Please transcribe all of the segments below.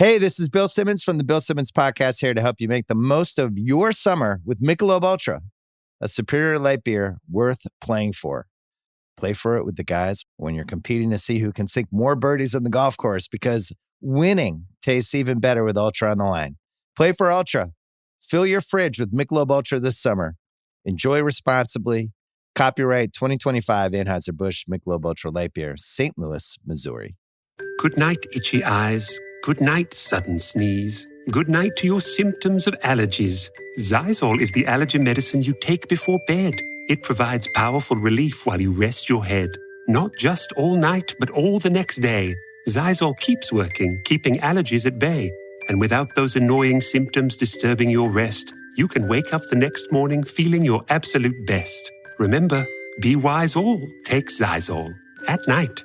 Hey, this is Bill Simmons from the Bill Simmons Podcast, here to help you make the most of your summer with Michelob Ultra, a superior light beer worth playing for. Play for it with the guys when you're competing to see who can sink more birdies on the golf course, because winning tastes even better with Ultra on the line. Play for Ultra. Fill your fridge with Michelob Ultra this summer. Enjoy responsibly. Copyright 2025 Anheuser-Busch Michelob Ultra Light Beer, St. Louis, Missouri. Good night, itchy eyes. Good night, sudden sneeze. Good night to your symptoms of allergies. Xyzal is the allergy medicine you take before bed. It provides powerful relief while you rest your head. Not just all night, but all the next day. Xyzal keeps working, keeping allergies at bay. And without those annoying symptoms disturbing your rest, you can wake up the next morning feeling your absolute best. Remember, be wise all. Take Xyzal. At night.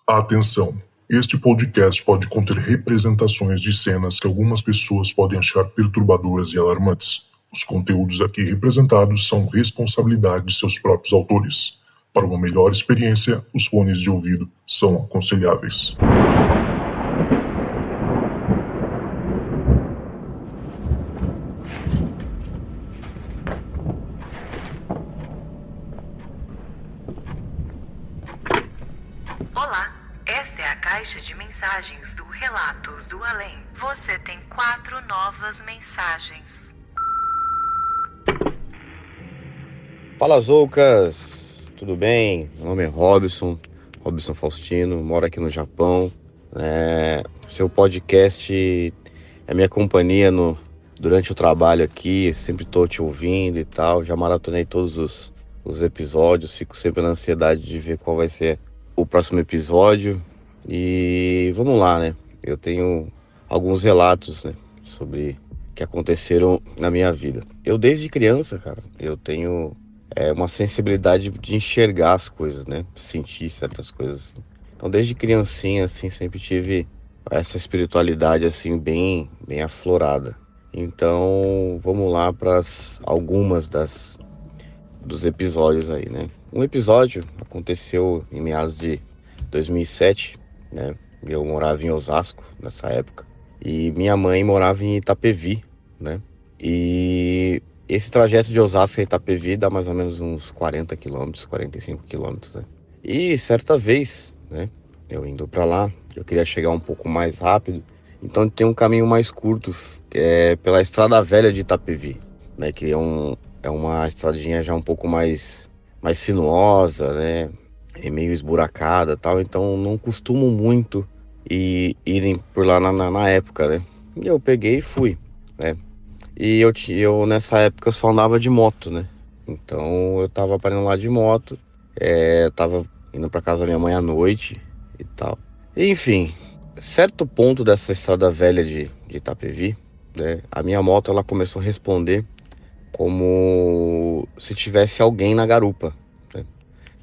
Atenção! Este podcast pode conter representações de cenas que algumas pessoas podem achar perturbadoras e alarmantes. Os conteúdos aqui representados são responsabilidade de seus próprios autores. Para uma melhor experiência, os fones de ouvido são aconselháveis. Olá, esta é a caixa de mensagens do Relatos do Além. Você tem 4 novas mensagens. Fala, Zoucas! Tudo bem? Meu nome é Robson Faustino, moro aqui no Japão. Seu podcast é minha companhia durante o trabalho aqui, sempre estou te ouvindo e tal. Já maratonei todos os episódios, fico sempre na ansiedade de ver qual vai ser o próximo episódio. E vamos lá, né? Eu tenho alguns relatos, né, sobre que aconteceram na minha vida. Eu desde criança, cara, eu tenho uma sensibilidade de enxergar as coisas, né? Sentir certas coisas assim. Então desde criancinha, assim, sempre tive essa espiritualidade, assim, bem aflorada. Então vamos lá para algumas dos episódios aí, né? Um episódio aconteceu em meados de 2007, né? Eu morava em Osasco nessa época e minha mãe morava em Itapevi, né? E esse trajeto de Osasco a Itapevi dá mais ou menos uns 40 quilômetros, 45 quilômetros, né? E certa vez, né, eu indo para lá, eu queria chegar um pouco mais rápido, então tem um caminho mais curto, pela Estrada Velha de Itapevi, né? Que é uma estradinha já um pouco mais sinuosa, né? É meio esburacada e tal, então não costumo muito irem por lá na época, né? E eu peguei e fui, né? E eu nessa época eu só andava de moto, né? Então eu tava parando lá de moto, tava indo pra casa da minha mãe à noite e tal. E, enfim, certo ponto dessa estrada velha de Itapevi, né? A minha moto ela começou a responder como se tivesse alguém na garupa, né?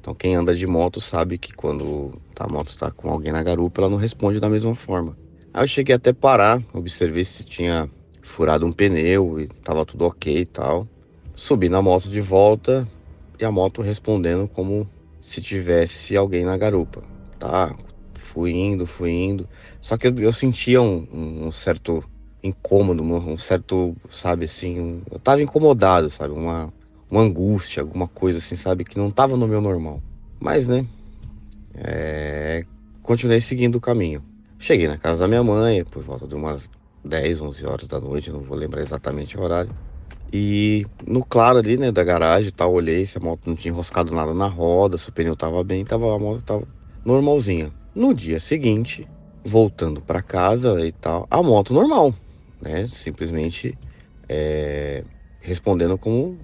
Então quem anda de moto sabe que quando a moto está com alguém na garupa, ela não responde da mesma forma. Aí eu cheguei até parar, observei se tinha furado um pneu e tava tudo ok e tal. Subi na moto de volta e a moto respondendo como se tivesse alguém na garupa. Tá, fui indo. Só que eu sentia um certo incômodo, um certo, sabe, assim, eu tava incomodado, sabe, uma angústia, alguma coisa assim, sabe, que não tava no meu normal. Mas, né, continuei seguindo o caminho. Cheguei na casa da minha mãe, por volta de umas 10, 11 horas da noite, não vou lembrar exatamente o horário. E no claro ali, né, da garagem e tal, olhei se a moto não tinha enroscado nada na roda, se o pneu tava bem, a moto tava normalzinha. No dia seguinte, voltando pra casa e tal, a moto normal, né, simplesmente respondendo como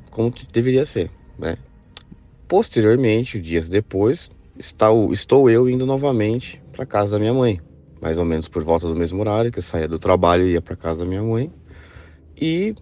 deveria ser, né. Posteriormente, dias depois, estou eu indo novamente pra casa da minha mãe, mais ou menos por volta do mesmo horário, que eu saía do trabalho e ia pra casa da minha mãe. E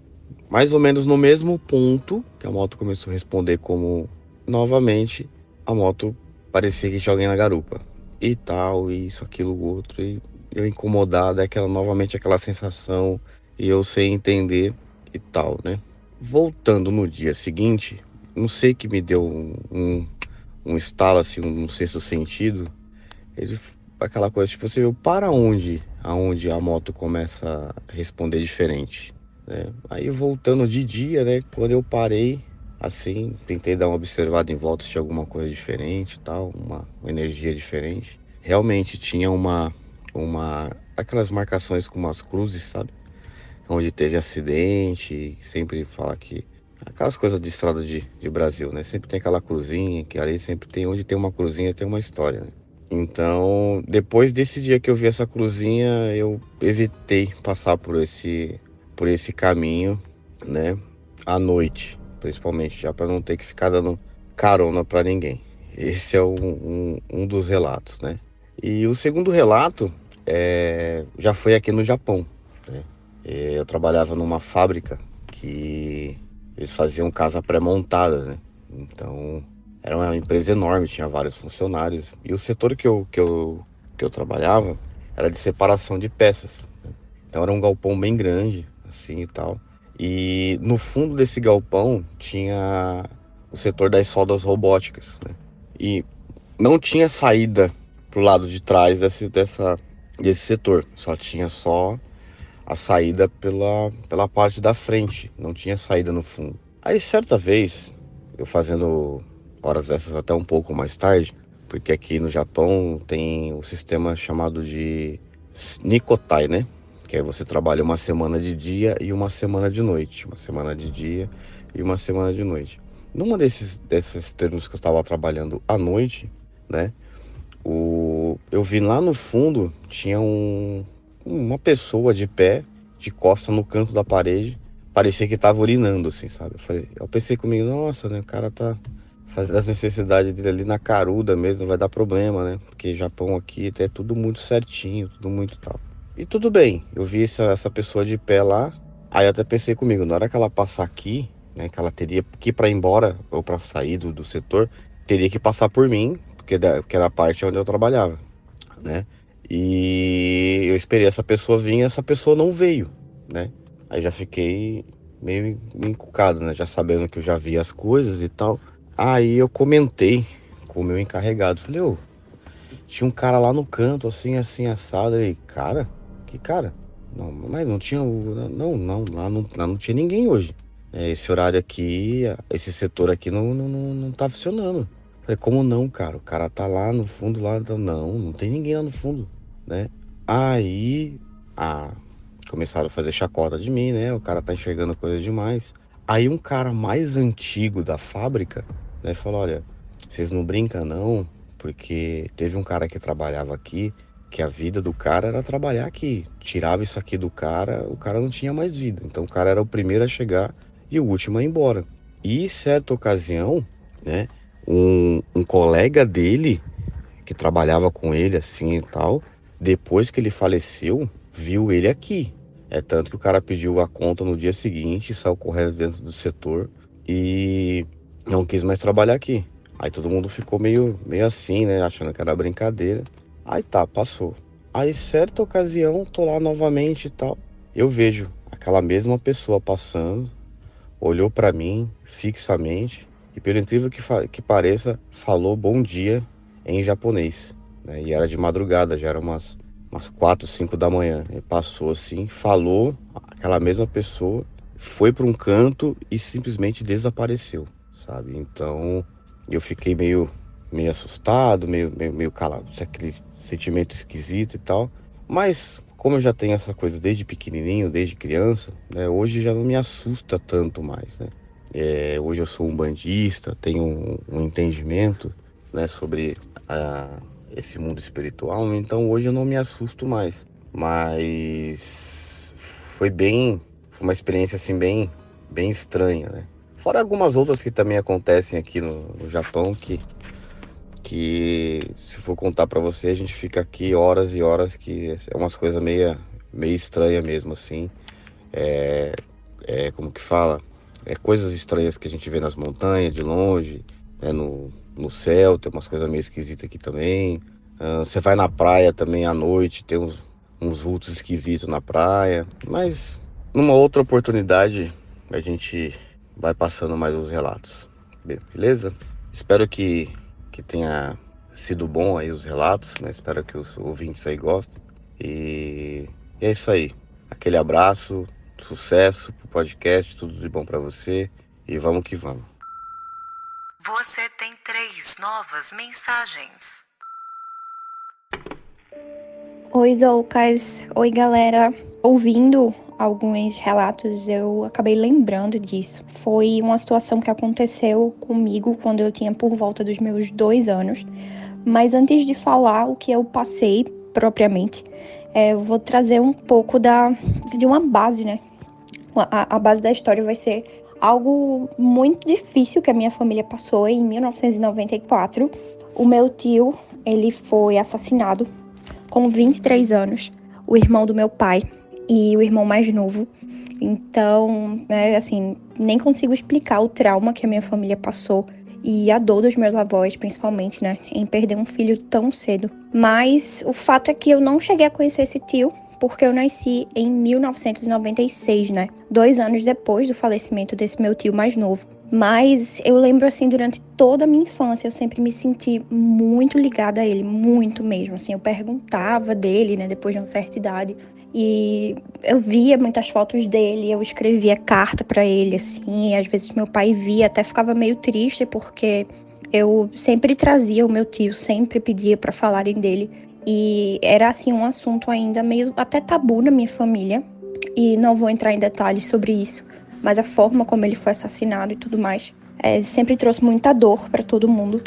mais ou menos no mesmo ponto que a moto começou a responder como novamente, a moto parecia que tinha alguém na garupa. E tal, e isso, aquilo, outro, e eu incomodado, novamente aquela sensação, e eu sem entender e tal, né? Voltando no dia seguinte, não sei que me deu um estalo, assim, um sexto sentido. Aquela coisa, tipo assim, para onde aonde a moto começa a responder diferente, né? Aí voltando de dia, né, quando eu parei, assim, tentei dar uma observada em volta se tinha alguma coisa diferente e tal, uma energia diferente. Realmente tinha aquelas marcações com umas cruzes, sabe? Onde teve acidente, sempre fala que aquelas coisas de estrada de Brasil, né? Sempre tem aquela cruzinha, que ali sempre tem, onde tem uma cruzinha tem uma história, né? Então, depois desse dia que eu vi essa cruzinha, eu evitei passar por esse caminho, né? À noite, principalmente, já para não ter que ficar dando carona para ninguém. Esse é um dos relatos, né? E o segundo relato já foi aqui no Japão, né? Eu trabalhava numa fábrica que eles faziam casa pré-montada, né? Então, era uma empresa enorme, tinha vários funcionários. E o setor que eu trabalhava era de separação de peças, né? Então, era um galpão bem grande, assim e tal. E no fundo desse galpão tinha o setor das soldas robóticas, né? E não tinha saída pro lado de trás desse setor, só a saída pela parte da frente, não tinha saída no fundo. Aí certa vez, eu fazendo horas dessas até um pouco mais tarde, porque aqui no Japão tem o sistema chamado de Nikotai, né? Que aí você trabalha uma semana de dia e uma semana de noite. Uma semana de dia e uma semana de noite. Numa desses termos que eu estava trabalhando à noite, né? Eu vi lá no fundo, tinha uma pessoa de pé, de costa no canto da parede, parecia que tava urinando, assim, sabe? Eu pensei comigo, nossa, né, o cara tá fazendo as necessidades dele ali na caruda mesmo, não vai dar problema, né? Porque Japão aqui é tudo muito certinho, tudo muito tal. E tudo bem, eu vi essa pessoa de pé lá, aí eu até pensei comigo, na hora que ela passar aqui, né, que ela teria que ir pra ir embora, ou pra sair do setor, teria que passar por mim, porque era a parte onde eu trabalhava, né? E eu esperei essa pessoa vir e essa pessoa não veio, né? Aí já fiquei meio encucado, né? Já sabendo que eu já vi as coisas e tal. Aí eu comentei com o meu encarregado. Falei, ô, tinha um cara lá no canto, assim, assim, assado. Aí, cara? Que cara? Não, mas não tinha. Não, lá não tinha ninguém hoje. Esse horário aqui, esse setor aqui não tá funcionando. Falei, como não, cara? O cara tá lá no fundo, lá. Não tem ninguém lá no fundo, né? Aí, começaram a fazer chacota de mim, né? O cara tá enxergando coisa demais. Aí um cara mais antigo da fábrica, né, falou, olha, vocês não brincam não, porque teve um cara que trabalhava aqui, que a vida do cara era trabalhar aqui. Tirava isso aqui do cara, o cara não tinha mais vida. Então o cara era o primeiro a chegar e o último a ir embora. E certa ocasião, né, um colega dele, que trabalhava com ele assim e tal, depois que ele faleceu, viu ele aqui. É tanto que o cara pediu a conta no dia seguinte, saiu correndo dentro do setor e não quis mais trabalhar aqui. Aí todo mundo ficou meio assim, né, achando que era brincadeira. Aí tá, passou. Aí certa ocasião, tô lá novamente e tal, eu vejo aquela mesma pessoa passando, olhou pra mim fixamente e, pelo incrível que pareça, falou bom dia em japonês, né? E era de madrugada, já era umas 4, 5 da manhã. Ele passou assim, falou, aquela mesma pessoa, foi para um canto e simplesmente desapareceu, sabe? Então eu fiquei meio assustado, meio calado, aquele sentimento esquisito e tal. Mas como eu já tenho essa coisa desde pequenininho, desde criança, né? Hoje já não me assusta tanto mais, né? Hoje eu sou um bandista, tenho um entendimento, né, sobre esse mundo espiritual, então hoje eu não me assusto mais. Mas foi uma experiência assim bem estranha, né? Fora algumas outras que também acontecem aqui no Japão, que se for contar pra você, a gente fica aqui horas e horas, que é umas coisas meio estranha mesmo, assim. Como que fala? Coisas estranhas que a gente vê nas montanhas, de longe, né, no céu, tem umas coisas meio esquisitas aqui também. Você vai na praia também à noite, tem uns vultos esquisitos na praia. Mas numa outra oportunidade a gente vai passando mais os relatos. Beleza? Espero que tenha sido bom aí os relatos, né? Espero que os ouvintes aí gostem. E é isso aí. Aquele abraço, sucesso pro podcast, tudo de bom pra você e vamos que vamos. Você tem 3 novas mensagens. Oi, Zoucas. Oi, galera. Ouvindo alguns relatos, eu acabei lembrando disso. Foi uma situação que aconteceu comigo quando eu tinha por volta dos meus 2 anos. Mas antes de falar o que eu passei propriamente, eu vou trazer um pouco de uma base, né? A base da história vai ser algo muito difícil que a minha família passou em 1994. O meu tio, ele foi assassinado com 23 anos, o irmão do meu pai e o irmão mais novo. Então, né, assim, nem consigo explicar o trauma que a minha família passou e a dor dos meus avós, principalmente, né, em perder um filho tão cedo. Mas o fato é que eu não cheguei a conhecer esse tio, porque eu nasci em 1996, né, 2 anos depois do falecimento desse meu tio mais novo. Mas eu lembro, assim, durante toda a minha infância, eu sempre me senti muito ligada a ele, muito mesmo, assim, eu perguntava dele, né, depois de uma certa idade, e eu via muitas fotos dele, eu escrevia carta pra ele, assim, e às vezes meu pai via, até ficava meio triste, porque eu sempre trazia o meu tio, sempre pedia pra falarem dele, e era, assim, um assunto ainda meio até tabu na minha família, e não vou entrar em detalhes sobre isso, mas a forma como ele foi assassinado e tudo mais, sempre trouxe muita dor para todo mundo.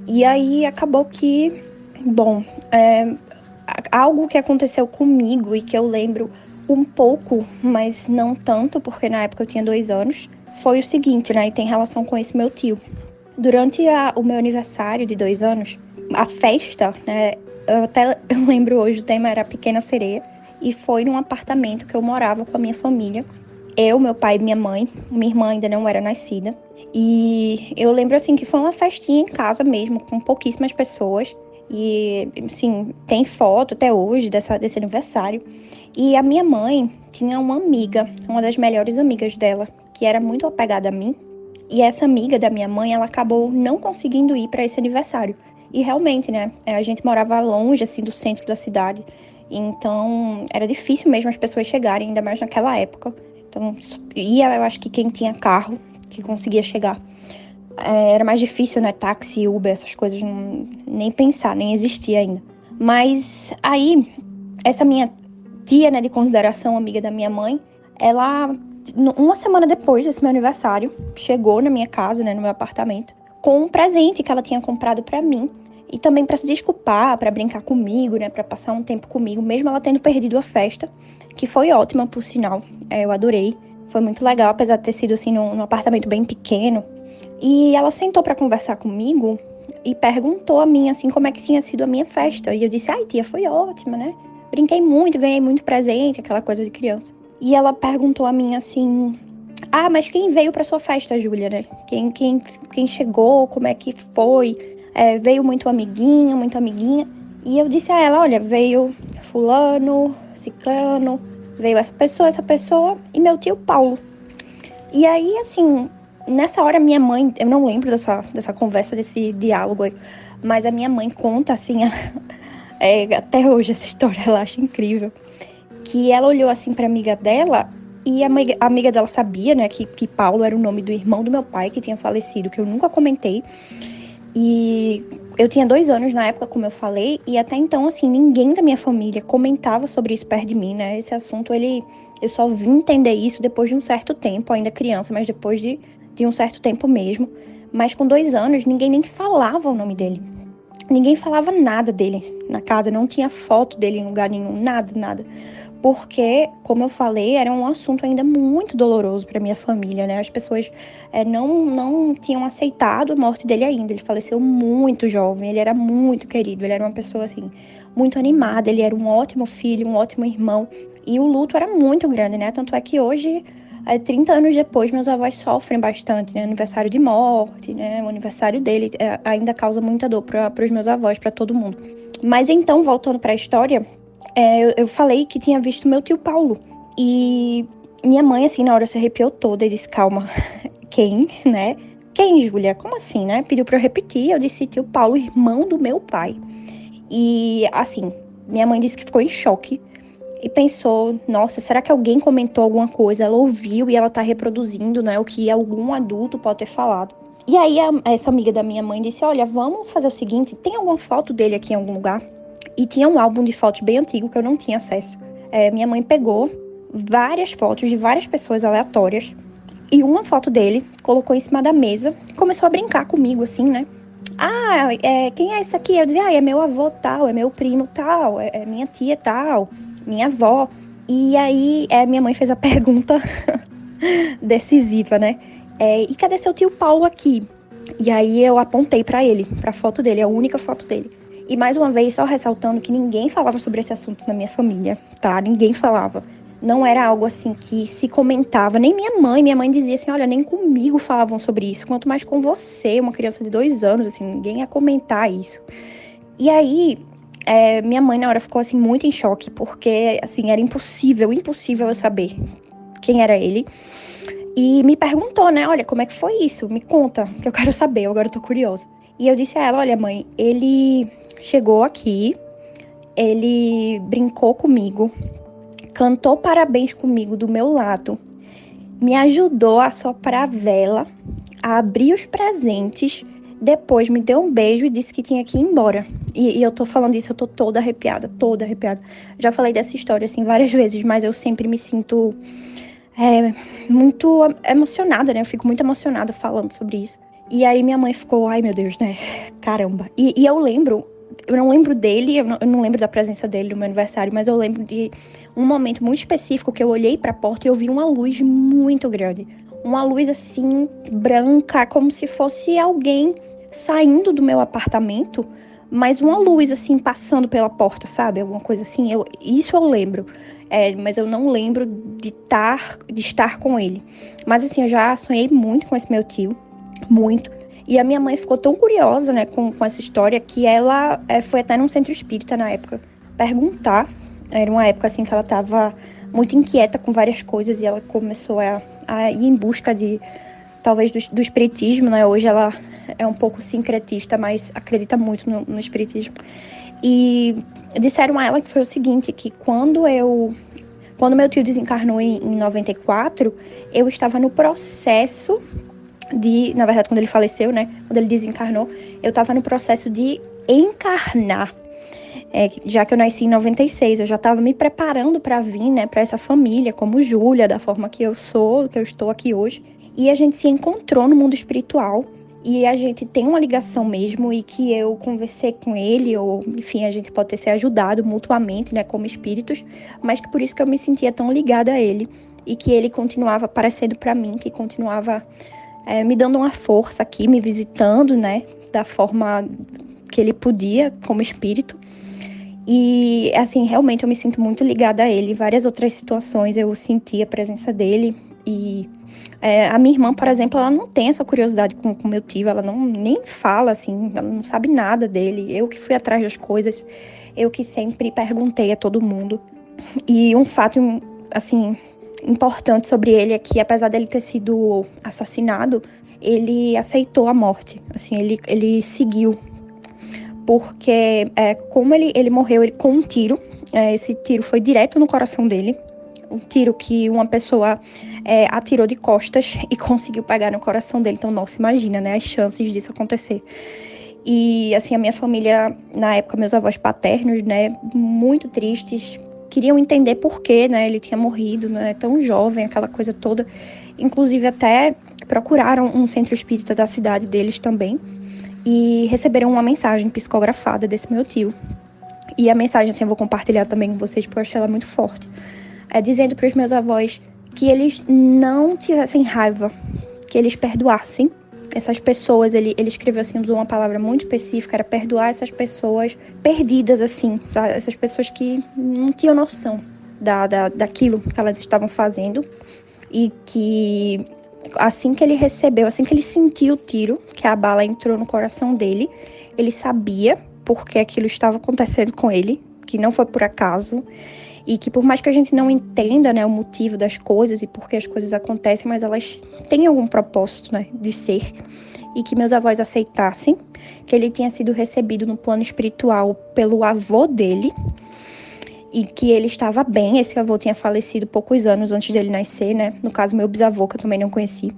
E aí acabou que, bom, algo que aconteceu comigo e que eu lembro um pouco, mas não tanto, porque na época eu tinha 2 anos, foi o seguinte, né, e tem relação com esse meu tio. Durante o meu aniversário de 2 anos, a festa, né, eu lembro hoje, o tema era Pequena Sereia, e foi num apartamento que eu morava com a minha família. Eu, meu pai e minha mãe. Minha irmã ainda não era nascida. E eu lembro, assim, que foi uma festinha em casa mesmo, com pouquíssimas pessoas. E, assim, tem foto até hoje desse aniversário. E a minha mãe tinha uma amiga, uma das melhores amigas dela, que era muito apegada a mim. E essa amiga da minha mãe, ela acabou não conseguindo ir para esse aniversário. E realmente, né, a gente morava longe, assim, do centro da cidade. Então, era difícil mesmo as pessoas chegarem, ainda mais naquela época. Então, eu acho que quem tinha carro, que conseguia chegar. Era mais difícil, né? Táxi, Uber, essas coisas, nem pensar, nem existia ainda. Mas aí, essa minha tia, né, de consideração, amiga da minha mãe, ela, uma semana depois desse meu aniversário, chegou na minha casa, né, no meu apartamento, com um presente que ela tinha comprado pra mim. E também pra se desculpar, pra brincar comigo, né, pra passar um tempo comigo, mesmo ela tendo perdido a festa, que foi ótima, por sinal. Eu adorei. Foi muito legal, apesar de ter sido, assim, num apartamento bem pequeno. E ela sentou pra conversar comigo e perguntou a mim, assim, como é que tinha sido a minha festa. E eu disse, ai, tia, foi ótima, né? Brinquei muito, ganhei muito presente, aquela coisa de criança. E ela perguntou a mim, assim, ah, mas quem veio pra sua festa, Júlia, né? Quem chegou, como é que foi? Veio muito amiguinho, muita amiguinha. E eu disse a ela, olha, veio fulano, ciclano, veio essa pessoa e meu tio Paulo. E aí, assim, nessa hora minha mãe, eu não lembro dessa conversa, desse diálogo aí, mas a minha mãe conta, assim, até hoje essa história, ela acha incrível, que ela olhou assim pra amiga dela e a amiga dela sabia, né, que Paulo era o nome do irmão do meu pai que tinha falecido, que eu nunca comentei. E eu tinha 2 anos na época, como eu falei, e até então, assim, ninguém da minha família comentava sobre isso perto de mim, né? Esse assunto, eu só vim entender isso depois de um certo tempo, ainda criança, mas depois de um certo tempo mesmo. Mas com 2 anos, ninguém nem falava o nome dele. Ninguém falava nada dele na casa, não tinha foto dele em lugar nenhum, nada. Porque, como eu falei, era um assunto ainda muito doloroso para minha família, né? As pessoas não tinham aceitado a morte dele ainda. Ele faleceu muito jovem, ele era muito querido, ele era uma pessoa, assim, muito animada, ele era um ótimo filho, um ótimo irmão. E o luto era muito grande, né? Tanto é que hoje, 30 anos depois, meus avós sofrem bastante, né? Aniversário de morte, né? O aniversário dele ainda causa muita dor para os meus avós, para todo mundo. Mas então, voltando para a história, eu falei que tinha visto meu tio Paulo. E minha mãe, assim, na hora se arrepiou toda e disse, calma, quem, né? Quem, Júlia? Como assim, né? Pediu pra eu repetir, eu disse tio Paulo, irmão do meu pai. E, assim, Minha mãe disse que ficou em choque e pensou, nossa, será que alguém comentou alguma coisa? Ela ouviu e ela tá reproduzindo, né, o que algum adulto pode ter falado. E aí essa amiga da minha mãe disse, olha, vamos fazer o seguinte, tem alguma foto dele aqui em algum lugar? E tinha um álbum de fotos bem antigo que eu não tinha acesso. Minha mãe pegou várias fotos de várias pessoas aleatórias e uma foto dele, colocou em cima da mesa, começou a brincar comigo, assim, né? Quem é esse aqui? Eu dizia, é meu avô tal, é meu primo tal, é minha tia tal, minha avó. E aí minha mãe fez a pergunta decisiva, né? E cadê seu tio Paulo aqui? E aí eu apontei pra ele, pra foto dele, a única foto dele. E mais uma vez, só ressaltando que ninguém falava sobre esse assunto na minha família, tá? Ninguém falava. Não era algo assim que se comentava, nem minha mãe dizia assim, olha, nem comigo falavam sobre isso, quanto mais com você, uma criança de 2 anos, assim, ninguém ia comentar isso. E aí, minha mãe na hora ficou assim muito em choque, porque assim, era impossível eu saber quem era ele. E me perguntou, né, olha, como é que foi isso? Me conta, que eu quero saber, agora eu tô curiosa. E eu disse a ela, olha mãe, ele chegou aqui, ele brincou comigo, cantou parabéns comigo do meu lado, me ajudou a soprar a vela, a abrir os presentes, depois me deu um beijo e disse que tinha que ir embora. E eu tô falando isso, eu tô toda arrepiada. Já falei dessa história, assim, várias vezes, mas eu sempre me sinto muito emocionada, né? Eu fico muito emocionada falando sobre isso. E aí minha mãe ficou, ai meu Deus, né? Caramba. E eu não lembro dele, eu não lembro da presença dele no meu aniversário, mas eu lembro de um momento muito específico que eu olhei pra porta e eu vi uma luz muito grande. Uma luz assim, branca, como se fosse alguém saindo do meu apartamento, mas uma luz assim, passando pela porta, sabe? Alguma coisa assim, isso eu lembro. Mas eu não lembro de estar com ele. Mas assim, eu já sonhei muito com esse meu tio, muito. E a minha mãe ficou tão curiosa, né, com essa história, que ela foi até num centro espírita na época perguntar. Era uma época assim que ela estava muito inquieta com várias coisas e ela começou a ir em busca de, talvez, do espiritismo, né? Hoje ela é um pouco sincretista, mas acredita muito no espiritismo. E disseram a ela que foi o seguinte, que quando meu tio desencarnou em 94, eu estava no processo na verdade, quando ele faleceu, né? Quando ele desencarnou, eu estava no processo de encarnar. Já que eu nasci em 96, eu já estava me preparando para vir, né, para essa família, como Júlia, da forma que eu sou, que eu estou aqui hoje. E a gente se encontrou no mundo espiritual e a gente tem uma ligação mesmo e que eu conversei com ele, ou enfim, a gente pode ter se ajudado mutuamente, né, como espíritos, mas que por isso que eu me sentia tão ligada a ele e que ele continuava aparecendo para mim, que continuava me dando uma força aqui, me visitando, né, da forma que ele podia, como espírito. E, assim, realmente eu me sinto muito ligada a ele. Em várias outras situações eu senti a presença dele. E a minha irmã, por exemplo, ela não tem essa curiosidade com meu tio, ela nem fala, assim, ela não sabe nada dele. Eu que fui atrás das coisas, eu que sempre perguntei a todo mundo. E um fato, assim, importante sobre ele é que, apesar dele ter sido assassinado, ele aceitou a morte, assim, ele seguiu, porque como ele morreu com um tiro, esse tiro foi direto no coração dele, um tiro que uma pessoa atirou de costas e conseguiu pegar no coração dele, então, nossa, imagina, né, as chances disso acontecer. E, assim, a minha família, na época, meus avós paternos, né, muito tristes, queriam entender por que, né, ele tinha morrido, né, tão jovem, aquela coisa toda. Inclusive até procuraram um centro espírita da cidade deles também e receberam uma mensagem psicografada desse meu tio. E a mensagem, assim, eu vou compartilhar também com vocês porque eu achei ela muito forte. Dizendo para os meus avós que eles não tivessem raiva, que eles perdoassem essas pessoas. Ele escreveu assim, usou uma palavra muito específica, era perdoar essas pessoas perdidas, assim, tá? Essas pessoas que não tinham noção daquilo que elas estavam fazendo. E que assim que ele recebeu, assim que ele sentiu o tiro, que a bala entrou no coração dele, ele sabia porque aquilo estava acontecendo com ele, que não foi por acaso. E que por mais que a gente não entenda, né, o motivo das coisas e por que as coisas acontecem, mas elas têm algum propósito, né, de ser. E que meus avós aceitassem que ele tinha sido recebido no plano espiritual pelo avô dele e que ele estava bem. Esse avô tinha falecido poucos anos antes dele nascer, né, no caso meu bisavô, que eu também não conheci.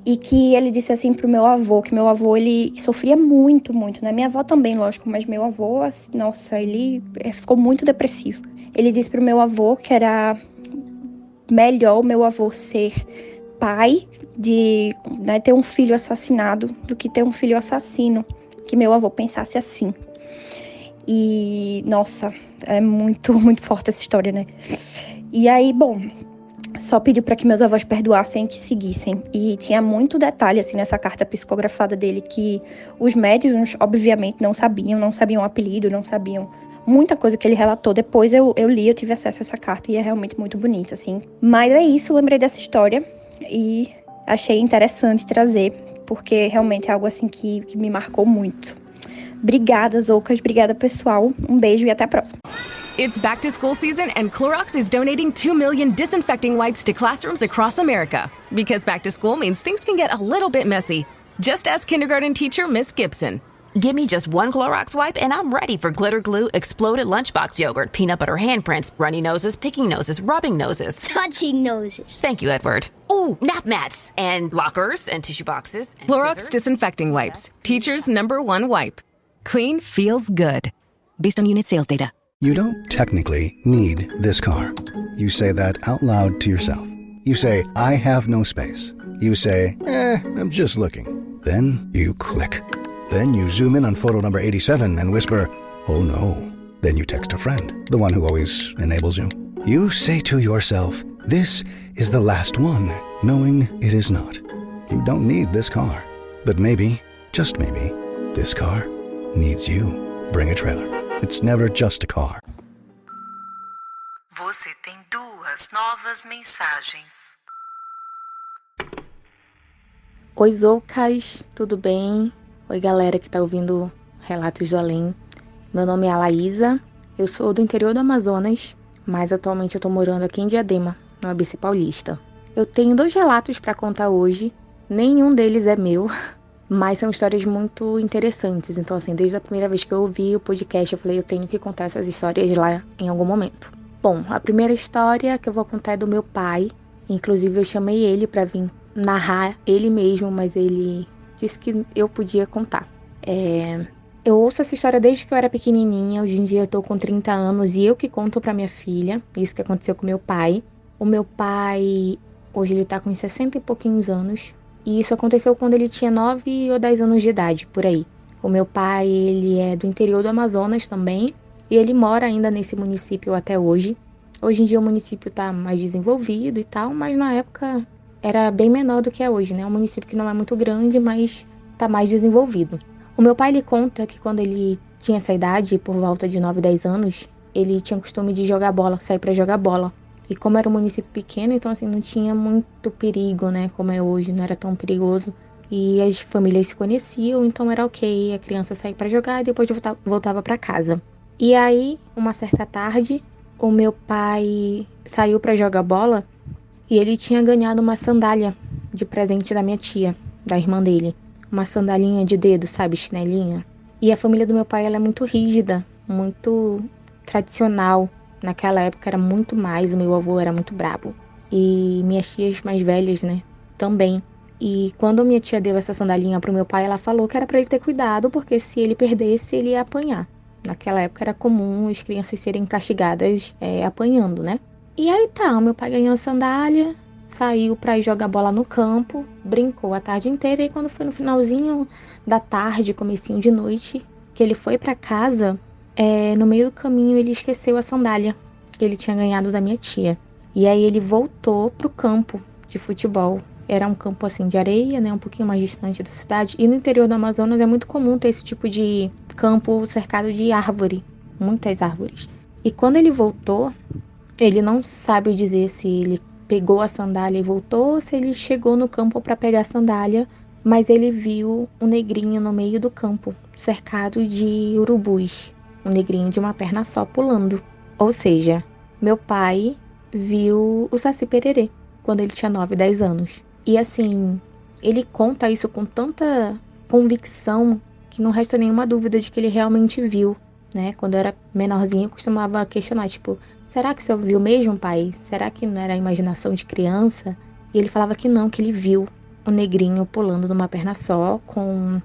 E que ele disse assim pro meu avô, que meu avô, ele sofria muito, muito, né? Minha avó também, lógico, mas meu avô, nossa, ele ficou muito depressivo. Ele disse pro meu avô que era melhor o meu avô ser pai de, né, ter um filho assassinado do que ter um filho assassino. Que meu avô pensasse assim. E, nossa, é muito, muito forte essa história, né? E aí, bom, só pediu para que meus avós perdoassem e que seguissem. E tinha muito detalhe, assim, nessa carta psicografada dele, que os médiums, obviamente, não sabiam o apelido, não sabiam muita coisa que ele relatou. Depois eu li, eu tive acesso a essa carta e é realmente muito bonita, assim. Mas é isso, lembrei dessa história e achei interessante trazer, porque realmente é algo, assim, que me marcou muito. Obrigada, Zoucas. Obrigada, pessoal. Um beijo e até a próxima. It's back to school season and Clorox is donating 2 million disinfecting wipes to classrooms across America. Because back to school means things can get a little bit messy. Just ask kindergarten teacher Miss Gibson. Give me just one Clorox wipe and I'm ready for glitter glue, exploded lunchbox yogurt, peanut butter handprints, runny noses, picking noses, rubbing noses. Touching noses. Thank you, Edward. Ooh, nap mats and lockers and tissue boxes. And Clorox scissors. disinfecting wipes. Teacher's #1 wipe. Clean feels good. Based on unit sales data. You don't technically need this car. You say that out loud to yourself. You say, I have no space. You say, I'm just looking. Then you click. Then you zoom in on photo number 87 and whisper, oh no. Then you text a friend, the one who always enables you. You say to yourself, this is the last one, knowing it is not. You don't need this car. But maybe, just maybe, this car needs you. Bring a trailer. It's never just a car. Você tem 2 novas mensagens. Oi, Zoucas, tudo bem? Oi, galera que tá ouvindo Relatos do Além. Meu nome é Alaísa, eu sou do interior do Amazonas, mas atualmente eu tô morando aqui em Diadema, no ABC Paulista. Eu tenho 2 relatos para contar hoje, nenhum deles é meu, mas são histórias muito interessantes. Então, assim, desde a primeira vez que eu ouvi o podcast, eu falei, eu tenho que contar essas histórias lá em algum momento. Bom, a primeira história que eu vou contar é do meu pai. Inclusive, eu chamei ele para vir narrar ele mesmo, mas ele disse que eu podia contar. Eu ouço essa história desde que eu era pequenininha. Hoje em dia eu tô com 30 anos e eu que conto pra minha filha. Isso que aconteceu com meu pai. O meu pai, hoje ele tá com 60 e pouquinhos anos. E isso aconteceu quando ele tinha 9 ou 10 anos de idade, por aí. O meu pai, ele é do interior do Amazonas também. E ele mora ainda nesse município até hoje. Hoje em dia o município tá mais desenvolvido e tal, mas na época era bem menor do que é hoje, né? É um município que não é muito grande, mas tá mais desenvolvido. O meu pai, ele conta que quando ele tinha essa idade, por volta de 9, 10 anos, ele tinha o costume de jogar bola, sair pra jogar bola. E como era um município pequeno, então assim, não tinha muito perigo, né? Como é hoje, não era tão perigoso. E as famílias se conheciam, então era ok a criança sair pra jogar e depois voltava pra casa. E aí, uma certa tarde, o meu pai saiu pra jogar bola e ele tinha ganhado uma sandália de presente da minha tia, da irmã dele. Uma sandalinha de dedo, sabe, chinelinha. E a família do meu pai, ela é muito rígida, muito tradicional. Naquela época era muito mais, o meu avô era muito brabo. E minhas tias mais velhas, né, também. E quando minha tia deu essa sandalinha pro meu pai, ela falou que era pra ele ter cuidado, porque se ele perdesse, ele ia apanhar. Naquela época era comum as crianças serem castigadas apanhando, né? E aí tá, meu pai ganhou a sandália, saiu pra ir jogar bola no campo, brincou a tarde inteira. E quando foi no finalzinho da tarde, comecinho de noite, que ele foi pra casa, no meio do caminho ele esqueceu a sandália que ele tinha ganhado da minha tia. E aí ele voltou pro campo de futebol. Era um campo assim de areia, né, um pouquinho mais distante da cidade. E no interior do Amazonas é muito comum ter esse tipo de campo cercado de árvore, muitas árvores. E quando ele voltou, ele não sabe dizer se ele pegou a sandália e voltou, ou se ele chegou no campo para pegar a sandália, mas ele viu um negrinho no meio do campo, cercado de urubus. Um negrinho de uma perna só pulando. Ou seja, meu pai viu o Saci Pererê quando ele tinha 9, 10 anos. E assim, ele conta isso com tanta convicção que não resta nenhuma dúvida de que ele realmente viu, né? Quando eu era menorzinha, eu costumava questionar, tipo, será que o senhor viu mesmo, pai? Será que não era imaginação de criança? E ele falava que não, que ele viu o negrinho pulando numa perna só, com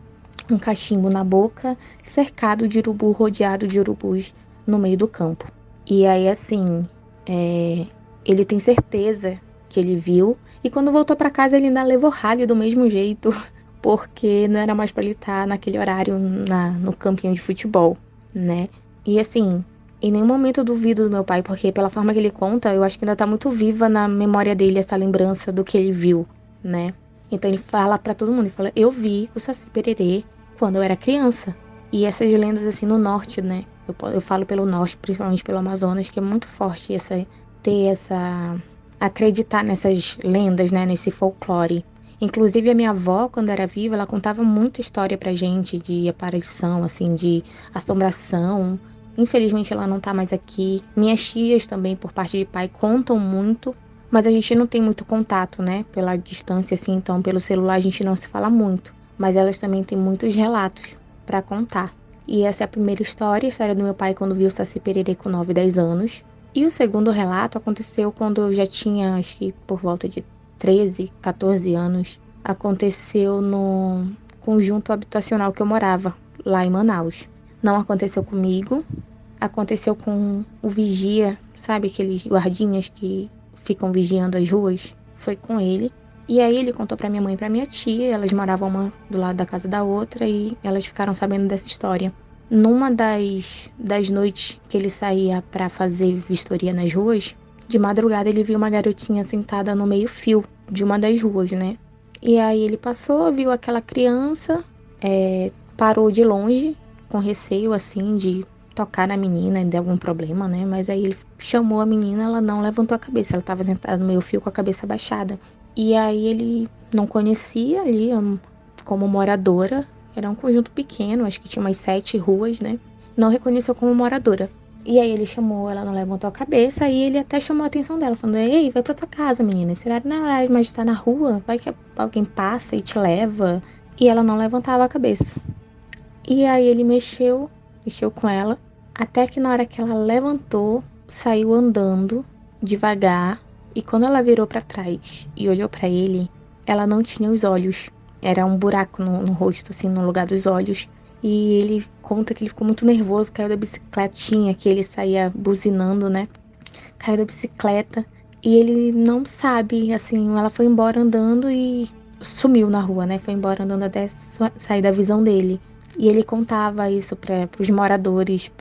um cachimbo na boca, cercado de urubu, rodeado de urubus no meio do campo. E aí, assim, ele tem certeza que ele viu. E quando voltou pra casa, ele ainda levou ralho do mesmo jeito, porque não era mais pra ele estar naquele horário no campinho de futebol, né? E assim, em nenhum momento eu duvido do meu pai, porque pela forma que ele conta, eu acho que ainda tá muito viva na memória dele essa lembrança do que ele viu, né? Então ele fala pra todo mundo, ele fala, eu vi o Saci Pererê quando eu era criança. E essas lendas assim no norte, né? Eu falo pelo norte, principalmente pelo Amazonas, que é muito forte acreditar nessas lendas, né? Nesse folclore. Inclusive a minha avó, quando era viva, ela contava muita história pra gente de aparição, assim, de assombração. Infelizmente ela não tá mais aqui. Minhas tias também, por parte de pai, contam muito, mas a gente não tem muito contato, né? Pela distância, assim, então pelo celular a gente não se fala muito. Mas elas também têm muitos relatos pra contar. E essa é a primeira história, a história do meu pai quando viu o Saci Pererê com 9, 10 anos. E o segundo relato aconteceu quando eu já tinha, acho que por volta de 13, 14 anos. Aconteceu no conjunto habitacional que eu morava, lá em Manaus. Não aconteceu comigo, aconteceu com o vigia, sabe aqueles guardinhas que ficam vigiando as ruas? Foi com ele. E aí ele contou pra minha mãe e pra minha tia, elas moravam uma do lado da casa da outra e elas ficaram sabendo dessa história. Numa das noites que ele saía pra fazer vistoria nas ruas, de madrugada ele viu uma garotinha sentada no meio-fio de uma das ruas, né? E aí ele passou, viu aquela criança, parou de longe, com receio, assim, de tocar na menina e de algum problema, né? Mas aí ele chamou a menina, ela não levantou a cabeça, ela estava sentada no meio-fio com a cabeça baixada. E aí ele não conhecia ali como moradora, era um conjunto pequeno, acho que tinha umas 7 ruas, né? Não reconheceu como moradora. E aí ele chamou, ela não levantou a cabeça, e ele até chamou a atenção dela, falando, ei, vai pra tua casa, menina, esse horário não é horário mais de estar na rua, vai que alguém passa e te leva. E ela não levantava a cabeça. E aí ele mexeu com ela, até que na hora que ela levantou, saiu andando devagar, e quando ela virou pra trás e olhou pra ele, ela não tinha os olhos. Era um buraco no rosto, assim, no lugar dos olhos. E ele conta que ele ficou muito nervoso, caiu da bicicletinha, que ele saía buzinando, né? Caiu da bicicleta. E ele não sabe, assim, ela foi embora andando e sumiu na rua, né? Foi embora andando até sair da visão dele. E ele contava isso para os moradores,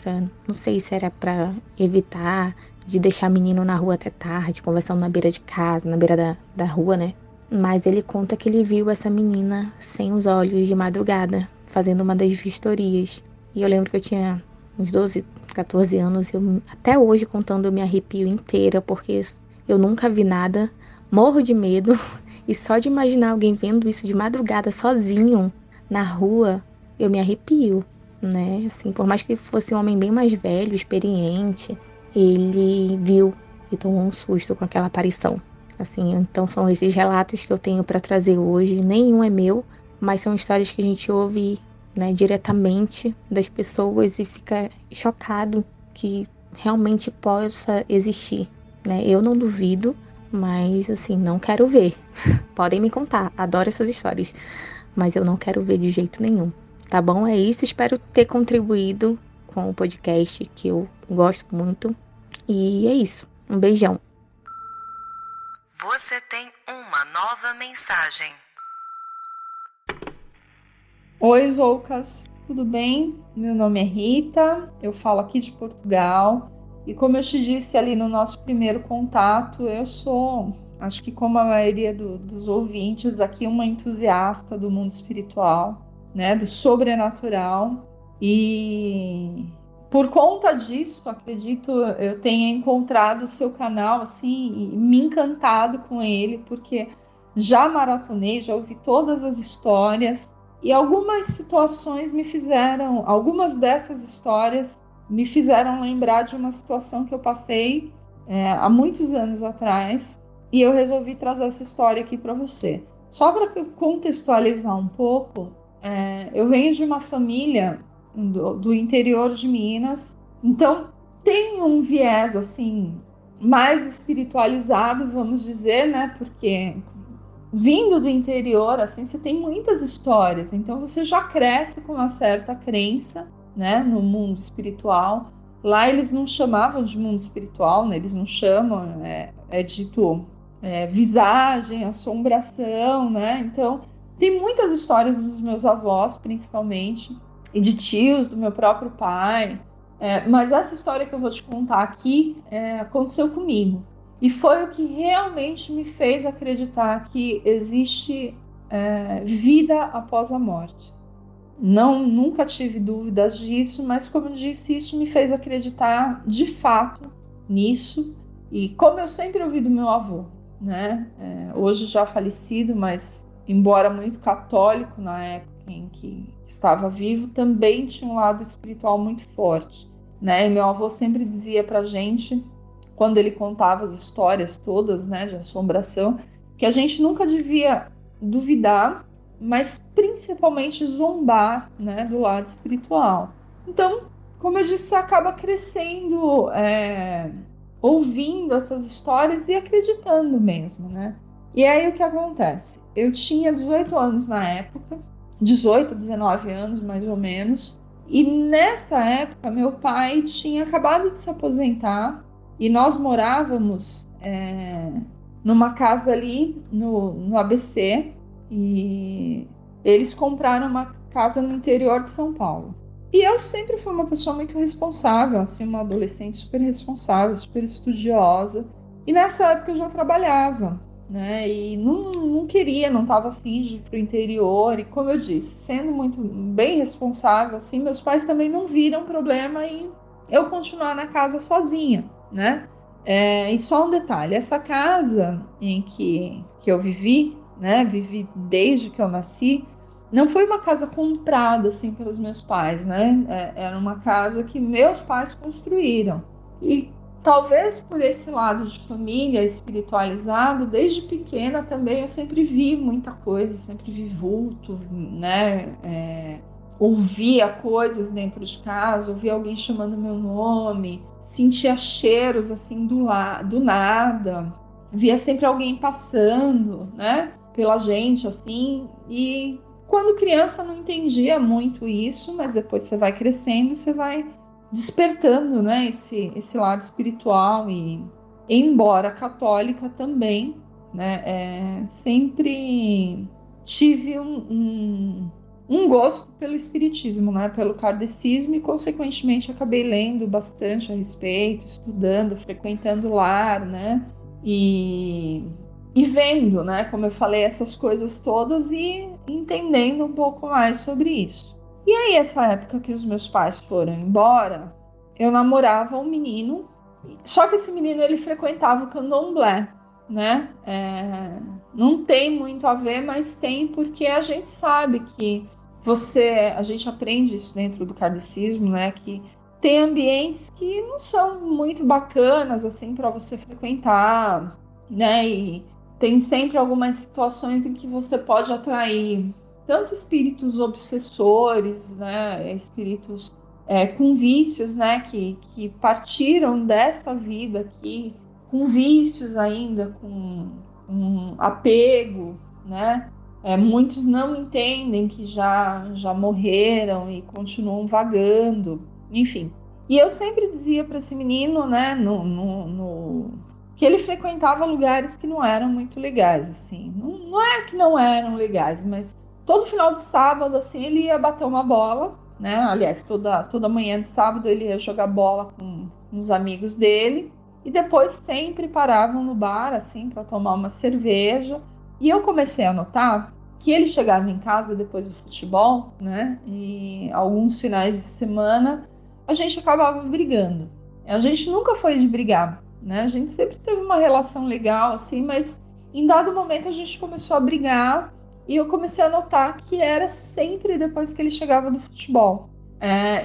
não sei se era para evitar de deixar menino na rua até tarde, conversando na beira de casa, na beira da rua, né? Mas ele conta que ele viu essa menina sem os olhos de madrugada, fazendo uma das vistorias. E eu lembro que eu tinha uns 12, 14 anos, até hoje contando eu me arrepio inteira, porque eu nunca vi nada, morro de medo, e só de imaginar alguém vendo isso de madrugada sozinho na rua, eu me arrepio, né? Assim, por mais que fosse um homem bem mais velho, experiente, ele viu e tomou um susto com aquela aparição. Assim, então são esses relatos que eu tenho para trazer hoje. Nenhum é meu, mas são histórias que a gente ouve, né, diretamente das pessoas e fica chocado que realmente possa existir, né? Eu não duvido, mas assim, não quero ver. Podem me contar, adoro essas histórias, mas eu não quero ver de jeito nenhum. Tá bom? É isso, espero ter contribuído com o podcast, que eu gosto muito. E é isso, um beijão. Você tem uma nova mensagem. Oi, Zoucas, tudo bem? Meu nome é Rita, eu falo aqui de Portugal. E como eu te disse ali no nosso primeiro contato, eu sou, acho que como a maioria dos ouvintes aqui, uma entusiasta do mundo espiritual, né, do sobrenatural. E por conta disso, acredito, eu tenha encontrado o seu canal assim e me encantado com ele, porque já maratonei, já ouvi todas as histórias e algumas dessas histórias me fizeram lembrar de uma situação que eu passei há muitos anos atrás, e eu resolvi trazer essa história aqui para você. Só para contextualizar um pouco, eu venho de uma família do interior de Minas, então tem um viés assim mais espiritualizado, vamos dizer, né? Porque vindo do interior, assim, você tem muitas histórias, então você já cresce com uma certa crença, né, no mundo espiritual. Lá eles não chamavam de mundo espiritual, né? Eles não chamam, é dito visagem, assombração, né? Então tem muitas histórias dos meus avós, principalmente, e de tios do meu próprio pai. Mas essa história que eu vou te contar aqui aconteceu comigo. E foi o que realmente me fez acreditar que existe vida após a morte. Nunca tive dúvidas disso, mas como eu disse, isso me fez acreditar de fato nisso. E como eu sempre ouvi do meu avô, né? Hoje já falecido, mas embora muito católico na época em que estava vivo, também tinha um lado espiritual muito forte, né? E meu avô sempre dizia pra gente, quando ele contava as histórias todas, né, de assombração, que a gente nunca devia duvidar, mas principalmente zombar, né, do lado espiritual. Então, como eu disse, você acaba crescendo, ouvindo essas histórias e acreditando mesmo, né? E aí o que acontece? Eu tinha 18 anos na época, 18, 19 anos mais ou menos, e nessa época meu pai tinha acabado de se aposentar e nós morávamos numa casa ali no ABC, e eles compraram uma casa no interior de São Paulo. E eu sempre fui uma pessoa muito responsável, assim, uma adolescente super responsável, super estudiosa. E nessa época eu já trabalhava, né? E não queria, não estava afim de ir para o interior. E como eu disse, sendo muito bem responsável, assim, meus pais também não viram problema em eu continuar na casa sozinha, né? E só um detalhe, essa casa em que eu vivi, né? Vivi desde que eu nasci, não foi uma casa comprada assim pelos meus pais, né? Era uma casa que meus pais construíram. E talvez por esse lado de família espiritualizado, desde pequena também eu sempre vi muita coisa, sempre vi vulto, né? Ouvia coisas dentro de casa, ouvia alguém chamando meu nome, sentia cheiros assim do nada, via sempre alguém passando, né? Pela gente assim. E quando criança não entendia muito isso, mas depois você vai crescendo, você vai despertando, né, esse lado espiritual. E embora católica também, né, sempre tive um gosto pelo espiritismo, né, pelo kardecismo, e consequentemente acabei lendo bastante a respeito, estudando, frequentando o lar, né, e vendo, né, como eu falei, essas coisas todas e entendendo um pouco mais sobre isso. E aí, essa época que os meus pais foram embora, eu namorava um menino, só que esse menino, ele frequentava o candomblé, né? Não tem muito a ver, mas tem, porque a gente sabe que a gente aprende isso dentro do kardecismo, né? Que tem ambientes que não são muito bacanas, assim, para você frequentar, né? E tem sempre algumas situações em que você pode atrair tanto espíritos obsessores, né, espíritos com vícios, né, que partiram desta vida aqui, com vícios ainda, com um apego, né? Muitos não entendem que já morreram e continuam vagando, enfim. E eu sempre dizia para esse menino, né, que ele frequentava lugares que não eram muito legais, assim. Não é que não eram legais, mas todo final de sábado, assim, ele ia bater uma bola, né? Aliás, toda manhã de sábado ele ia jogar bola com uns amigos dele. E depois sempre paravam no bar, assim, para tomar uma cerveja. E eu comecei a notar que ele chegava em casa depois do futebol, né? E alguns finais de semana a gente acabava brigando. A gente nunca foi de brigar, né? A gente sempre teve uma relação legal, assim, mas em dado momento a gente começou a brigar. E eu comecei a notar que era sempre depois que ele chegava do futebol.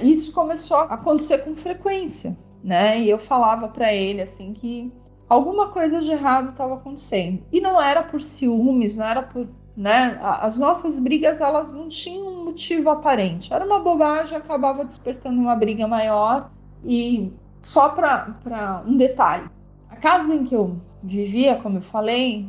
Isso começou a acontecer com frequência, né? E eu falava para ele assim que alguma coisa de errado estava acontecendo. E não era por ciúmes, não era por, né? As nossas brigas, elas não tinham um motivo aparente. Era uma bobagem, acabava despertando uma briga maior. E só para um detalhe, a casa em que eu vivia, como eu falei,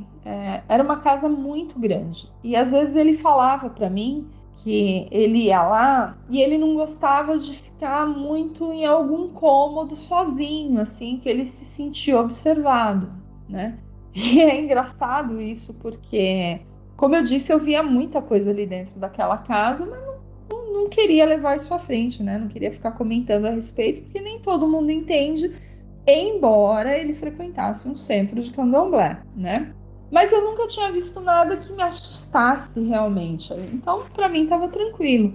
era uma casa muito grande. E às vezes ele falava para mim que ele ia lá e ele não gostava de ficar muito em algum cômodo sozinho, assim, que ele se sentia observado, né? E é engraçado isso porque, como eu disse, eu via muita coisa ali dentro daquela casa, mas não queria levar isso à frente, né? Não queria ficar comentando a respeito, porque nem todo mundo entende, embora ele frequentasse um centro de candomblé, né? Mas eu nunca tinha visto nada que me assustasse realmente. Então, para mim, estava tranquilo.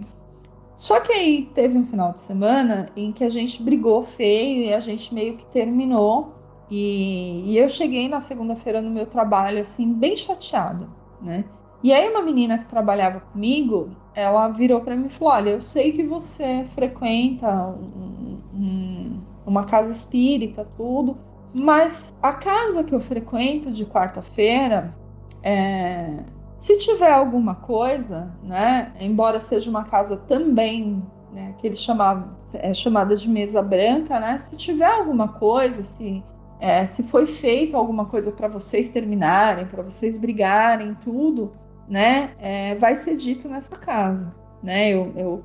Só que aí teve um final de semana em que a gente brigou feio e a gente meio que terminou. E eu cheguei na segunda-feira no meu trabalho, assim, bem chateada, né? E aí uma menina que trabalhava comigo, ela virou para mim e falou: olha, eu sei que você frequenta uma casa espírita, tudo, mas a casa que eu frequento de quarta-feira, se tiver alguma coisa, né, embora seja uma casa também, né, que eles chamada de mesa branca, né, se tiver alguma coisa, se foi feito alguma coisa para vocês terminarem, para vocês brigarem, tudo, né, vai ser dito nessa casa, né, eu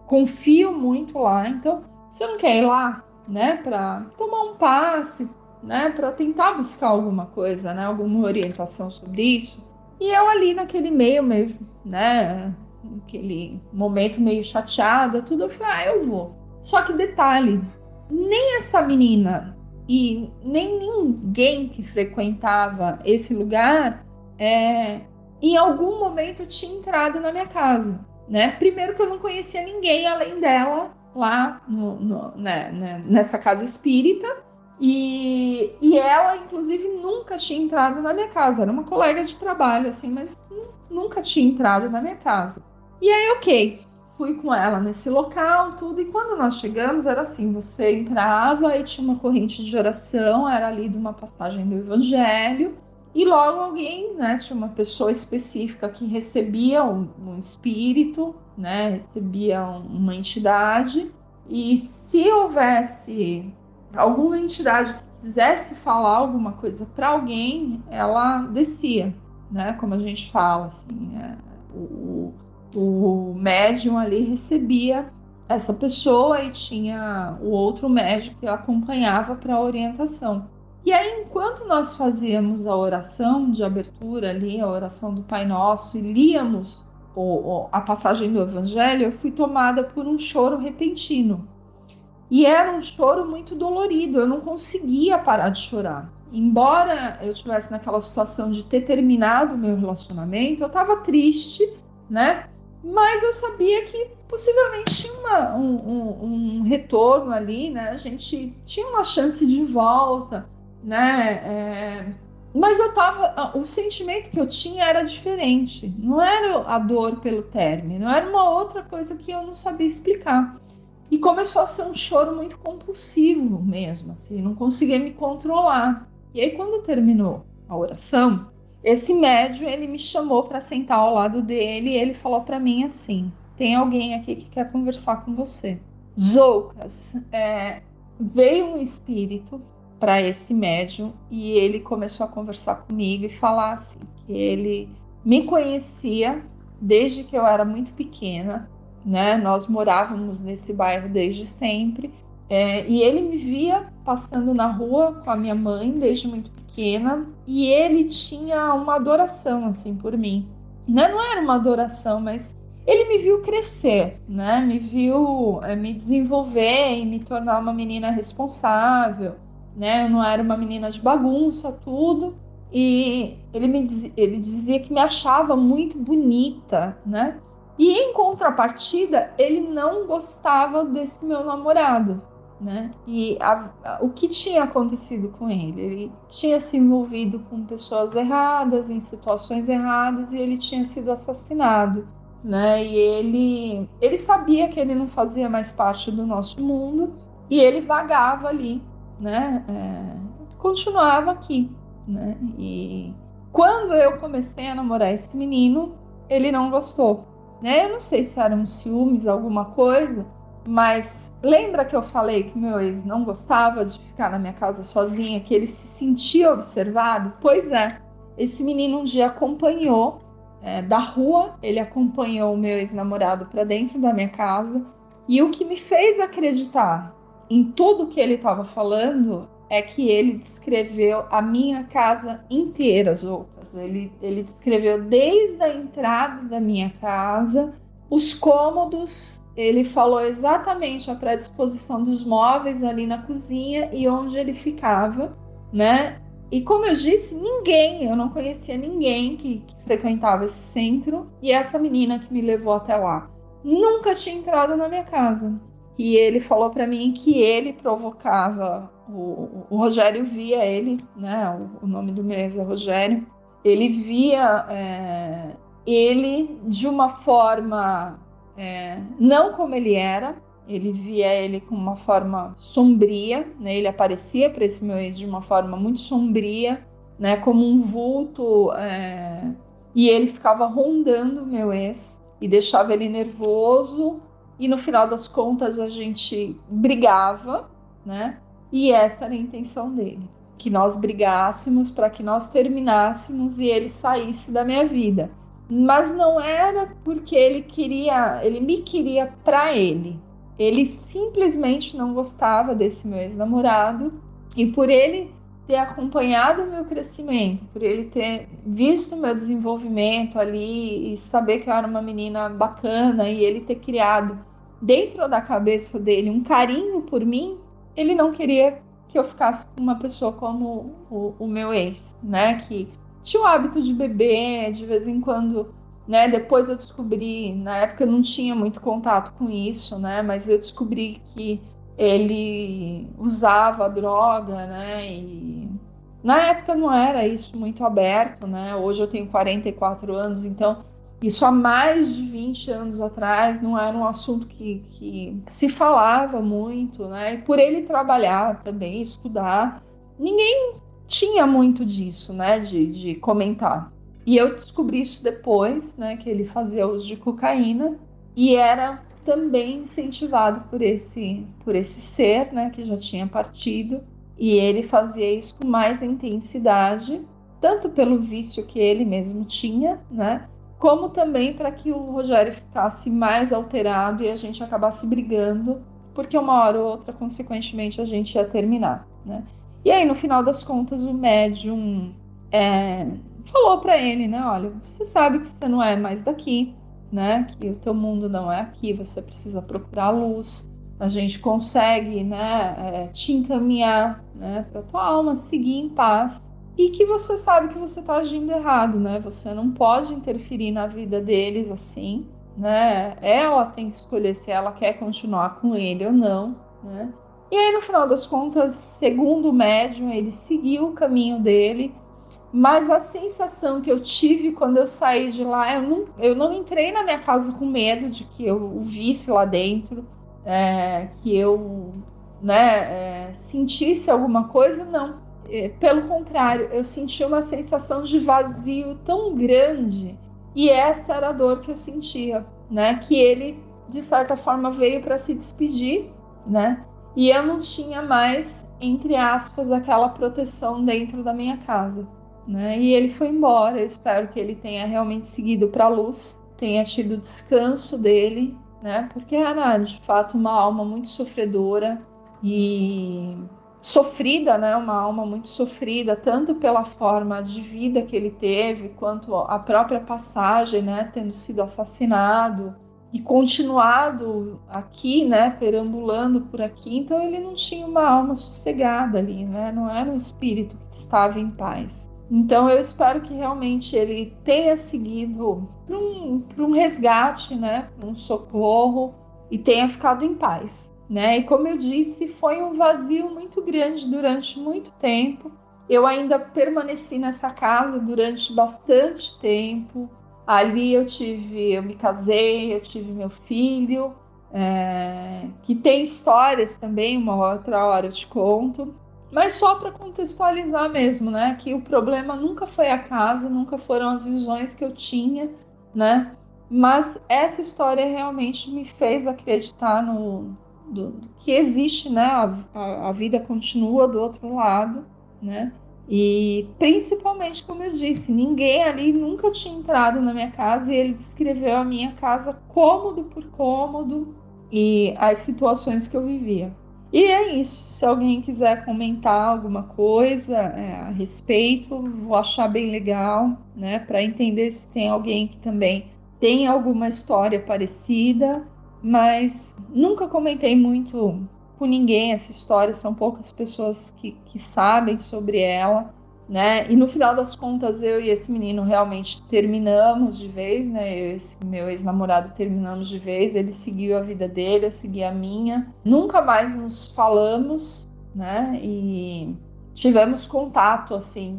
confio muito lá, então você não quer ir lá, né, para tomar um passe, né, para tentar buscar alguma coisa, né, alguma orientação sobre isso. E eu ali naquele meio, né, naquele momento meio chateada, tudo, eu falei, eu vou. Só que detalhe, nem essa menina e nem ninguém que frequentava esse lugar, em algum momento tinha entrado na minha casa, né? Primeiro que eu não conhecia ninguém além dela lá nessa casa espírita. E ela, inclusive, nunca tinha entrado na minha casa. Era uma colega de trabalho, assim, mas nunca tinha entrado na minha casa. E aí, ok, fui com ela nesse local, tudo. E quando nós chegamos, era assim, você entrava e tinha uma corrente de oração, era ali de uma passagem do Evangelho. E logo alguém, né, tinha uma pessoa específica que recebia um espírito, né, recebia uma entidade. E se houvesse alguma entidade que quisesse falar alguma coisa para alguém, ela descia, né? Como a gente fala, assim, o médium ali recebia essa pessoa e tinha o outro médium que acompanhava para a orientação. E aí, enquanto nós fazíamos a oração de abertura ali, a oração do Pai Nosso, e líamos a passagem do Evangelho, eu fui tomada por um choro repentino. E era um choro muito dolorido, eu não conseguia parar de chorar. Embora eu estivesse naquela situação de ter terminado o meu relacionamento, eu estava triste, né? Mas eu sabia que possivelmente tinha um retorno ali, né? A gente tinha uma chance de volta, né? Mas o sentimento que eu tinha era diferente. Não era a dor pelo término, era uma outra coisa que eu não sabia explicar. E começou a ser um choro muito compulsivo mesmo, assim, não conseguia me controlar. E aí, quando terminou a oração, esse médium, ele me chamou para sentar ao lado dele e ele falou para mim assim: tem alguém aqui que quer conversar com você. Zoucas, veio um espírito para esse médium e ele começou a conversar comigo e falar assim, que ele me conhecia desde que eu era muito pequena, né? Nós morávamos nesse bairro desde sempre, e ele me via passando na rua com a minha mãe desde muito pequena, e ele tinha uma adoração assim por mim, né? Não era uma adoração, mas ele me viu crescer, né? Me viu me desenvolver e me tornar uma menina responsável, né? Eu não era uma menina de bagunça, tudo. E ele dizia que me achava muito bonita, né? E em contrapartida, ele não gostava desse meu namorado, né? E o que tinha acontecido com ele? Ele tinha se envolvido com pessoas erradas, em situações erradas, e ele tinha sido assassinado, né? E ele sabia que ele não fazia mais parte do nosso mundo, E ele vagava ali, né? Continuava aqui, né? E quando eu comecei a namorar esse menino, ele não gostou, né? Eu não sei se eram ciúmes, alguma coisa, mas lembra que eu falei que meu ex não gostava de ficar na minha casa sozinha, que ele se sentia observado? Pois é, esse menino um dia acompanhou da rua, ele acompanhou o meu ex-namorado para dentro da minha casa, e o que me fez acreditar em tudo que ele estava falando é que ele descreveu a minha casa inteira, Zoucas. Ele descreveu desde a entrada da minha casa, os cômodos, ele falou exatamente a predisposição dos móveis ali na cozinha e onde ele ficava, né? E como eu disse, eu não conhecia ninguém que frequentava esse centro, e essa menina que me levou até lá nunca tinha entrado na minha casa. E ele falou para mim que ele provocava, o Rogério via ele, né? O nome do meu ex é Rogério. Ele via ele de uma forma não como ele era. Ele via ele com uma forma sombria, né? Ele aparecia para esse meu ex de uma forma muito sombria, né? Como um vulto, e ele ficava rondando o meu ex e deixava ele nervoso. E no final das contas a gente brigava, né? E essa era a intenção dele, que nós brigássemos para que nós terminássemos e ele saísse da minha vida. Mas não era porque ele me queria para ele. Ele simplesmente não gostava desse meu ex-namorado, e por ele ter acompanhado o meu crescimento, por ele ter visto o meu desenvolvimento ali e saber que eu era uma menina bacana, e ele ter criado dentro da cabeça dele um carinho por mim, ele não queria que eu ficasse com uma pessoa como o meu ex, né? Que tinha o hábito de beber de vez em quando, né? Depois eu descobri, na época eu não tinha muito contato com isso, né? Mas eu descobri que ele usava droga, né? E na época não era isso muito aberto, né? Hoje eu tenho 44 anos, então isso há mais de 20 anos atrás não era um assunto que se falava muito, né? E por ele trabalhar também, estudar, ninguém tinha muito disso, né? De comentar. E eu descobri isso depois, né? Que ele fazia uso de cocaína e era também incentivado por esse ser, né? Que já tinha partido. E ele fazia isso com mais intensidade, tanto pelo vício que ele mesmo tinha, né? Como também para que o Rogério ficasse mais alterado e a gente acabasse brigando, porque uma hora ou outra, consequentemente, a gente ia terminar, né? E aí, no final das contas, o médium falou para ele, né? Olha, você sabe que você não é mais daqui, né? Que o teu mundo não é aqui, você precisa procurar a luz. A gente consegue, né? Te encaminhar, né? Para tua alma seguir em paz. E que você sabe que você está agindo errado, né? Você não pode interferir na vida deles assim, né? Ela tem que escolher se ela quer continuar com ele ou não, né? E aí, no final das contas, segundo o médium, ele seguiu o caminho dele, mas a sensação que eu tive quando eu saí de lá, eu não entrei na minha casa com medo de que eu o visse lá dentro, que eu, né, sentisse alguma coisa, não. Pelo contrário, eu senti uma sensação de vazio tão grande, e essa era a dor que eu sentia, né? Que ele, de certa forma, veio para se despedir, né? E eu não tinha mais, entre aspas, aquela proteção dentro da minha casa, né? E ele foi embora. Eu espero que ele tenha realmente seguido para a luz, tenha tido descanso dele, né? Porque era, de fato, uma alma muito sofredora e sofrida, né? Uma alma muito sofrida, tanto pela forma de vida que ele teve, quanto a própria passagem, né? Tendo sido assassinado e continuado aqui, né? Perambulando por aqui. Então ele não tinha uma alma sossegada ali, né? Não era um espírito que estava em paz. Então eu espero que realmente ele tenha seguido para um resgate, né? Para um socorro, e tenha ficado em paz, né? E como eu disse, foi um vazio muito grande durante muito tempo. Eu ainda permaneci nessa casa durante bastante tempo. Ali eu me casei, eu tive meu filho, que tem histórias também, uma outra hora eu te conto. Mas só para contextualizar mesmo, né? Que o problema nunca foi a casa, nunca foram as visões que eu tinha, né? Mas essa história realmente me fez acreditar que existe, né? A vida continua do outro lado, né? E principalmente, como eu disse, ninguém ali nunca tinha entrado na minha casa e ele descreveu a minha casa cômodo por cômodo e as situações que eu vivia. E é isso. Se alguém quiser comentar alguma coisa a respeito, vou achar bem legal, né? Para entender se tem alguém que também tem alguma história parecida, mas nunca comentei muito com ninguém essa história, são poucas pessoas que sabem sobre ela, né? E no final das contas, eu e esse menino realmente terminamos de vez, né? Eu e esse meu ex-namorado terminamos de vez, ele seguiu a vida dele, eu segui a minha. Nunca mais nos falamos, né? E tivemos contato, assim,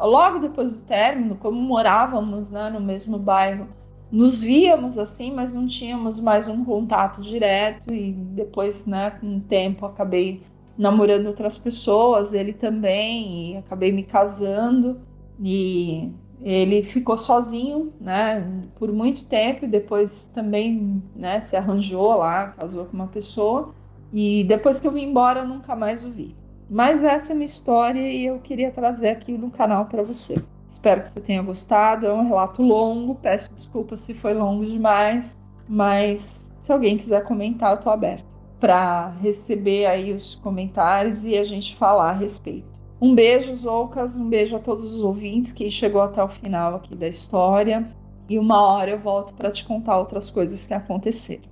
logo depois do término, como morávamos, né, no mesmo bairro, nos víamos assim, mas não tínhamos mais um contato direto. E depois, né, com o tempo, acabei namorando outras pessoas, ele também, e acabei me casando, e ele ficou sozinho, né, por muito tempo, e depois também, né, se arranjou lá, casou com uma pessoa, e depois que eu vim embora, eu nunca mais o vi. Mas essa é a minha história e eu queria trazer aqui no canal para você. Espero que você tenha gostado, é um relato longo, peço desculpas se foi longo demais, mas se alguém quiser comentar, eu estou aberta para receber aí os comentários e a gente falar a respeito. Um beijo, Zoucas, um beijo a todos os ouvintes que chegou até o final aqui da história. E uma hora eu volto para te contar outras coisas que aconteceram.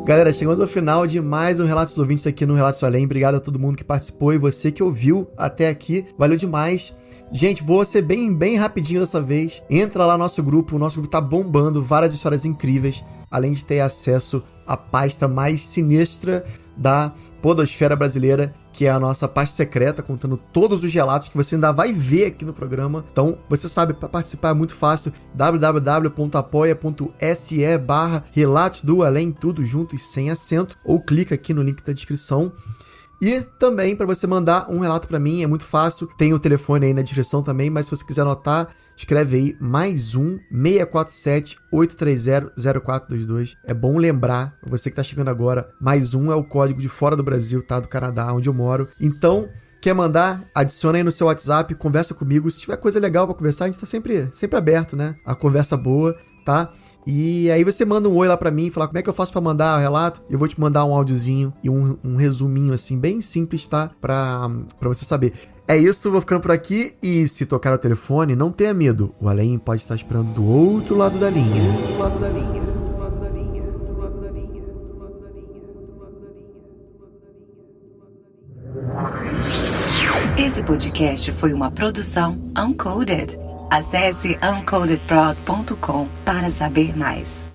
Galera, chegamos ao final de mais um Relatos dos Ouvintes aqui no Relatos do Além. Obrigado a todo mundo que participou e você que ouviu até aqui. Valeu demais. Gente, vou ser bem rapidinho dessa vez. Entra lá no nosso grupo. O nosso grupo tá bombando. Várias histórias incríveis. Além de ter acesso à pasta mais sinistra da podosfera brasileira, que é a nossa pasta secreta, contando todos os relatos que você ainda vai ver aqui no programa. Então, você sabe, para participar é muito fácil, www.apoia.se/Relatos do Além, tudo junto e sem acento, ou clica aqui no link da descrição. E também, para você mandar um relato para mim, é muito fácil, tem o telefone aí na descrição também, mas se você quiser anotar, escreve aí +1 647 830 0422. É bom lembrar, você que tá chegando agora, +1 é o código de fora do Brasil, tá? Do Canadá, onde eu moro. Então, quer mandar? Adiciona aí no seu WhatsApp, conversa comigo. Se tiver coisa legal pra conversar, a gente tá sempre aberto, né? A conversa boa, tá? E aí você manda um oi lá pra mim, falar como é que eu faço pra mandar o relato. Eu vou te mandar um áudiozinho e um resuminho assim, bem simples, tá? Pra você saber. É isso, vou ficando por aqui e se tocar o telefone, não tenha medo. O Além pode estar esperando do outro lado da linha. Esse podcast foi uma produção Uncoded. Acesse uncodedprod.com para saber mais.